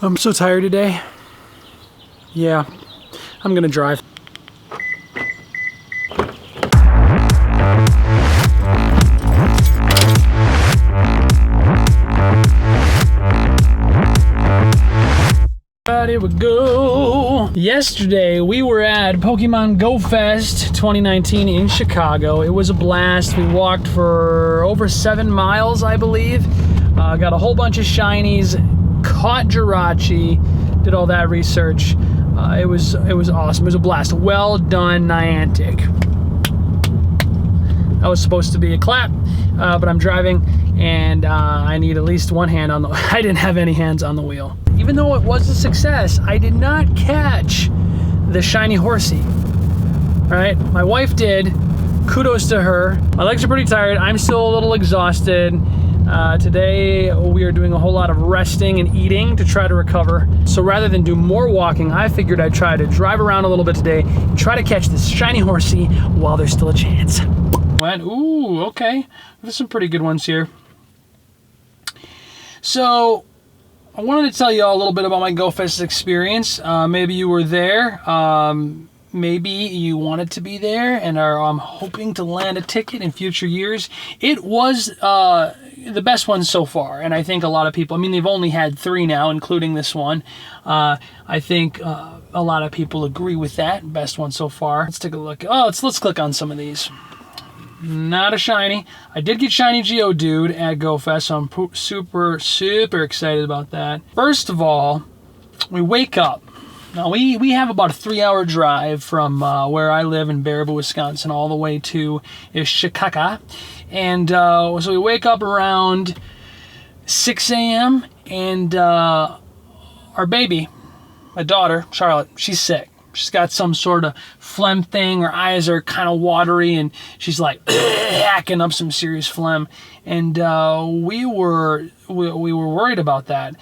I'm so tired today. Yeah, I'm gonna drive. Here we go. Yesterday we were at Pokemon Go Fest 2019 in Chicago. It was a blast. We walked for over 7 miles, I believe. Got a whole bunch of shinies, caught Jirachi, did all that research. It was awesome. It was a blast. Well done, Niantic. That was supposed to be a clap, but I'm driving and I need at least one hand on the I didn't have any hands on the wheel. Even though it was a success, I did not catch the shiny Horsea. All right, my wife did. Kudos to her. My legs are pretty tired. I'm still a little exhausted. Today we are doing a whole lot of resting and eating to try to recover. So rather than do more walking, I figured I'd try to drive around a little bit today, try to catch this shiny Horsea while there's still a chance. Ooh, okay. There's some pretty good ones here. So I wanted to tell you all a little bit about my GoFest experience. Maybe you were there. Maybe you wanted to be there and are hoping to land a ticket in future years. It was the best one so far, and I think a lot of people, I mean, they've only had 3 now, including this one. I think a lot of people agree with that. Best one so far. Let's take a look. Oh, let's click on some of these. Not a shiny. I did get shiny Geodude at GoFest, so I'm super excited about that. First of all, we wake up. Now, we have about a 3-hour drive from where I live in Baraboo, Wisconsin, all the way to Chicago. And so we wake up around 6 a.m. and our baby, my daughter, Charlotte, she's sick. She's got some sort of phlegm thing. Her eyes are kind of watery, and she's like hacking up some serious phlegm. And we were worried about that.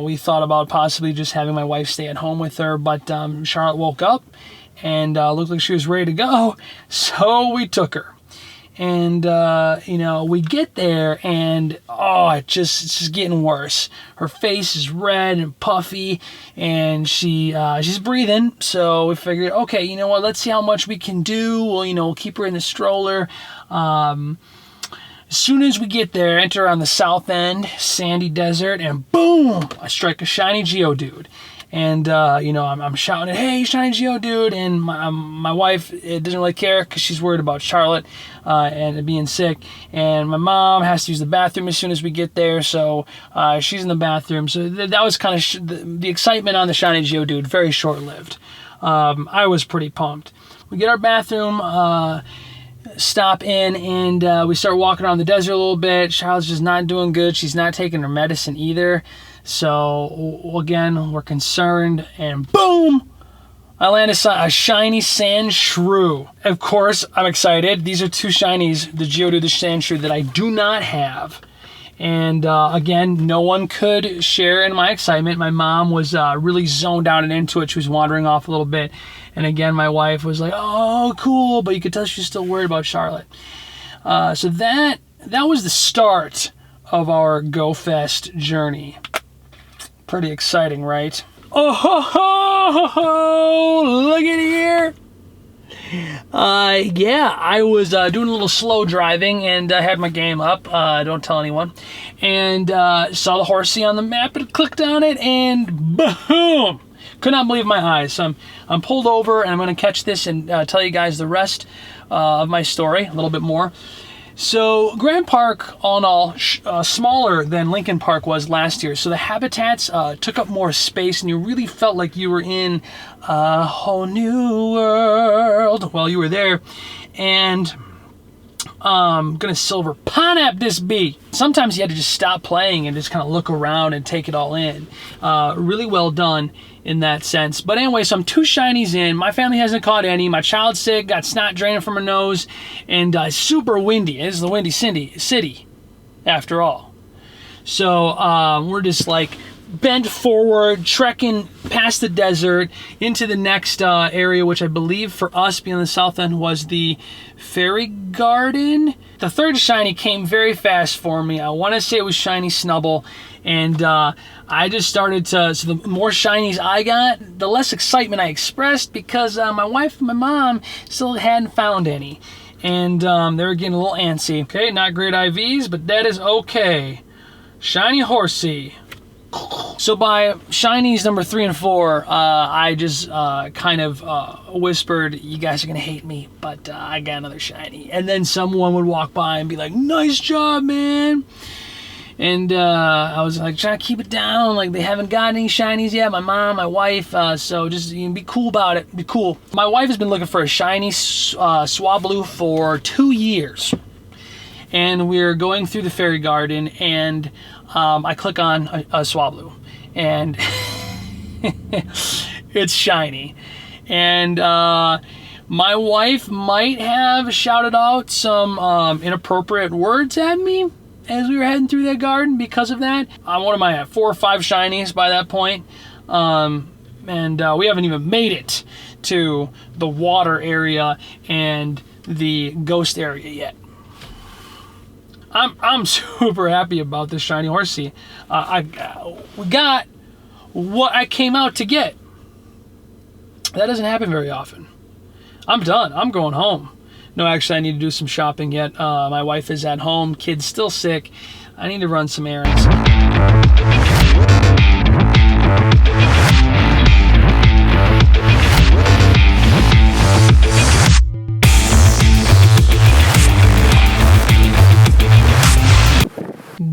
We thought about possibly just having my wife stay at home with her, but Charlotte woke up and looked like she was ready to go, so we took her. And we get there, and it's just getting worse. Her face is red and puffy, and she's breathing. So we figured, okay, you know what? Let's see how much we can do. We'll keep her in the stroller. As soon as we get there, enter on the south end, sandy desert, and boom! I strike a shiny Geodude. And, I'm shouting, hey, shiny Geodude, and my wife doesn't really care because she's worried about Charlotte and being sick. And my mom has to use the bathroom as soon as we get there, so she's in the bathroom. So that was kind of the excitement on the shiny Geodude, very short-lived. I was pretty pumped. We get our bathroom, stop in, and we start walking around the desert a little bit. Charlotte's just not doing good. She's not taking her medicine either. So, again, we're concerned, and boom! I land a shiny Sandshrew. Of course, I'm excited. These are 2 shinies, the Geodude, the Sandshrew, that I do not have. And, again, no one could share in my excitement. My mom was really zoned out and into it. She was wandering off a little bit. And, again, my wife was like, oh, cool, but you could tell she's still worried about Charlotte. So that was the start of our GoFest journey. Pretty exciting, right? Oh, ho, ho, ho, look at here. Yeah, I was doing a little slow driving, and I had my game up. Don't tell anyone. And saw the Horsea on the map, and clicked on it, and boom! Could not believe my eyes. So I'm pulled over, and I'm going to catch this and tell you guys the rest of my story, a little bit more. So Grand Park, all in all, smaller than Lincoln Park was last year. So the habitats took up more space, and you really felt like you were in a whole new world while you were there. And gonna silver pineapple this bee. Sometimes you had to just stop playing and just kind of look around and take it all in. Really well done in that sense. But anyway, so I'm 2 shinies in. My family hasn't caught any. My child's sick, got snot draining from her nose, and super windy. This is the Windy City, after all. So we're just like bent forward, trekking past the desert into the next area, which I believe for us being on the south end was the Fairy Garden. The third shiny came very fast for me. I want to say it was shiny Snubble, And I just started to, so the more shinies I got, the less excitement I expressed, because my wife and my mom still hadn't found any. And they were getting a little antsy. Okay, not great IVs, but that is okay. Shiny Horsea. So by shinies number 3 and 4, I just kind of whispered, "You guys are gonna hate me, but I got another shiny." And then someone would walk by and be like, "Nice job, man." And I was like, trying to keep it down. Like, they haven't got any shinies yet. My mom, my wife. So just be cool about it. Be cool. My wife has been looking for a shiny Swablu for 2 years. And we're going through the fairy garden, and I click on a Swablu, and it's shiny. And my wife might have shouted out some inappropriate words at me as we were heading through that garden because of that. What am I at? 4 or 5 shinies by that point. And we haven't even made it to the water area and the ghost area yet. I'm super happy about this shiny Horsea. We got what I came out to get. That doesn't happen very often. I'm done. I'm going home. No, actually, I need to do some shopping yet. My wife is at home. Kid's still sick. I need to run some errands.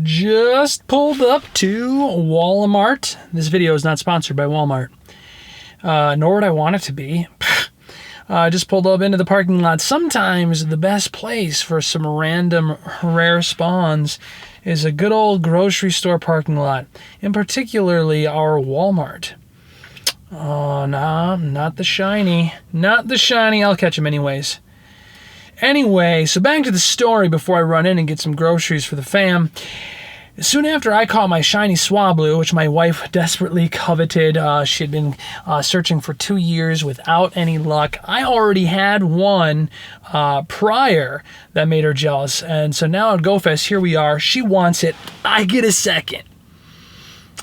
Just pulled up to Walmart. This video is not sponsored by Walmart, nor would I want it to be. Just pulled up into the parking lot. Sometimes the best place for some random rare spawns is a good old grocery store parking lot, and particularly our Walmart. Oh, no, not the shiny. Not the shiny. I'll catch him anyways. Anyway, so back to the story before I run in and get some groceries for the fam. Soon after I caught my shiny Swablu, which my wife desperately coveted, she had been searching for 2 years without any luck. I already had one prior that made her jealous. And so now at GoFest, here we are. She wants it. I get a second.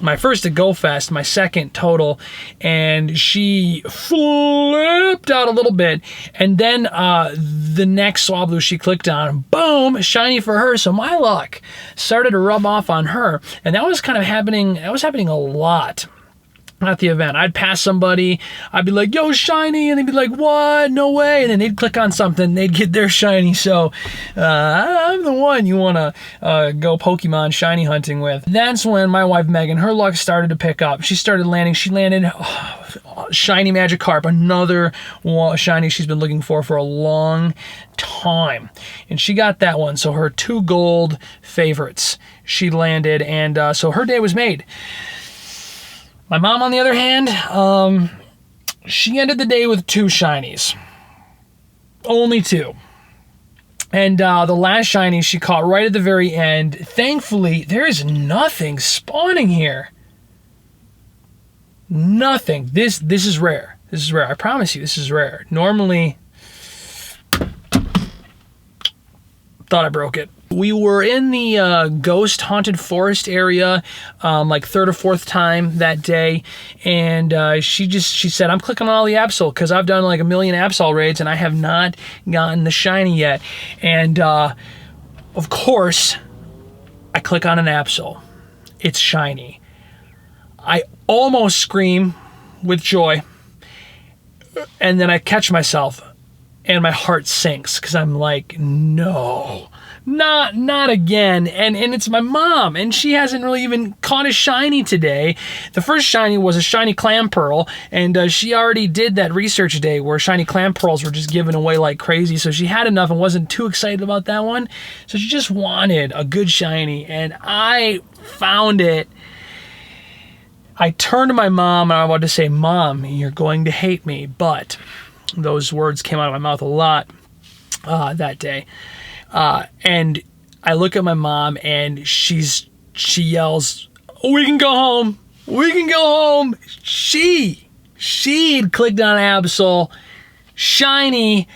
My first at GoFest, my second total, and she flipped out a little bit. And then the next Swablu she clicked on, boom, shiny for her. So my luck started to rub off on her, and that was kind of happening. That was happening a lot at the event. I'd pass somebody, I'd be like, "Yo, shiny," and they'd be like, "What? No way!" And then they'd click on something, they'd get their shiny. So I'm the one you want to go Pokemon shiny hunting with. That's when my wife Megan, her luck started to pick up. She started landing. She landed shiny Magikarp, another shiny she's been looking for a long time, and she got that one. So her 2 gold favorites she landed, and so her day was made. My mom, on the other hand, she ended the day with 2 shinies. Only 2. And the last shiny she caught right at the very end. Thankfully, there is nothing spawning here. Nothing. This is rare. This is rare. I promise you, this is rare. Normally, thought I broke it. We were in the ghost haunted forest area like 3rd or 4th time that day, and she said, "I'm clicking on all the Absol because I've done like a million Absol raids and I have not gotten the shiny yet." And of course, I click on an Absol. It's shiny. I almost scream with joy, and then I catch myself and my heart sinks because I'm like, no. Not again. And it's my mom, and she hasn't really even caught a shiny today. The first shiny was a shiny clam pearl, and she already did that research day where shiny clam pearls were just given away like crazy, so she had enough and wasn't too excited about that one. So she just wanted a good shiny, and I found it. I turned to my mom, and I wanted to say, "Mom, you're going to hate me," but those words came out of my mouth a lot that day. And I look at my mom, and she yells, "We can go home. We can go home." She'd clicked on Absol, shiny,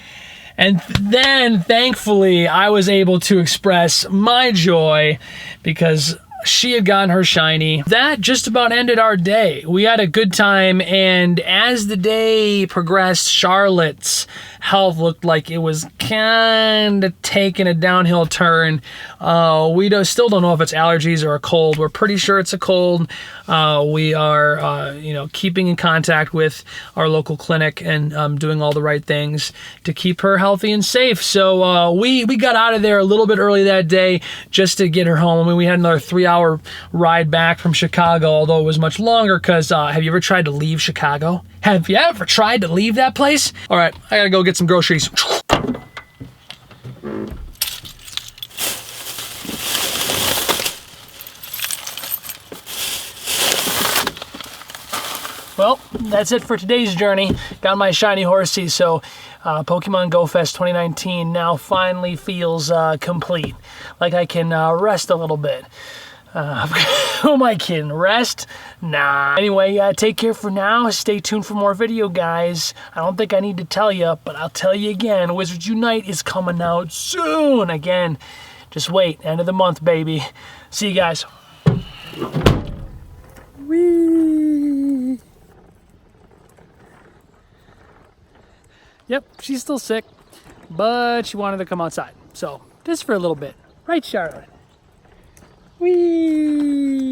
and then thankfully I was able to express my joy because she had gotten her shiny. That just about ended our day. We had a good time, and as the day progressed, Charlotte's health looked like it was kind of taking a downhill turn. We still don't know if it's allergies or a cold. We're pretty sure it's a cold. We are, keeping in contact with our local clinic and doing all the right things to keep her healthy and safe. So we got out of there a little bit early that day just to get her home. I mean, we had another 3-hour ride back from Chicago, although it was much longer because have you ever tried to leave Chicago? Have you ever tried to leave that place? All right, I gotta go get some groceries. Well, that's it for today's journey. Got my shiny Horsea, so Pokemon Go Fest 2019 now finally feels complete. Like I can rest a little bit. Who am I kidding? Rest? Nah. Anyway, take care for now. Stay tuned for more video, guys. I don't think I need to tell you, but I'll tell you again. Wizards Unite is coming out soon. Again, just wait. End of the month, baby. See you guys. Whee! Yep, she's still sick, but she wanted to come outside. So, just for a little bit. Right, Charlotte? Whee!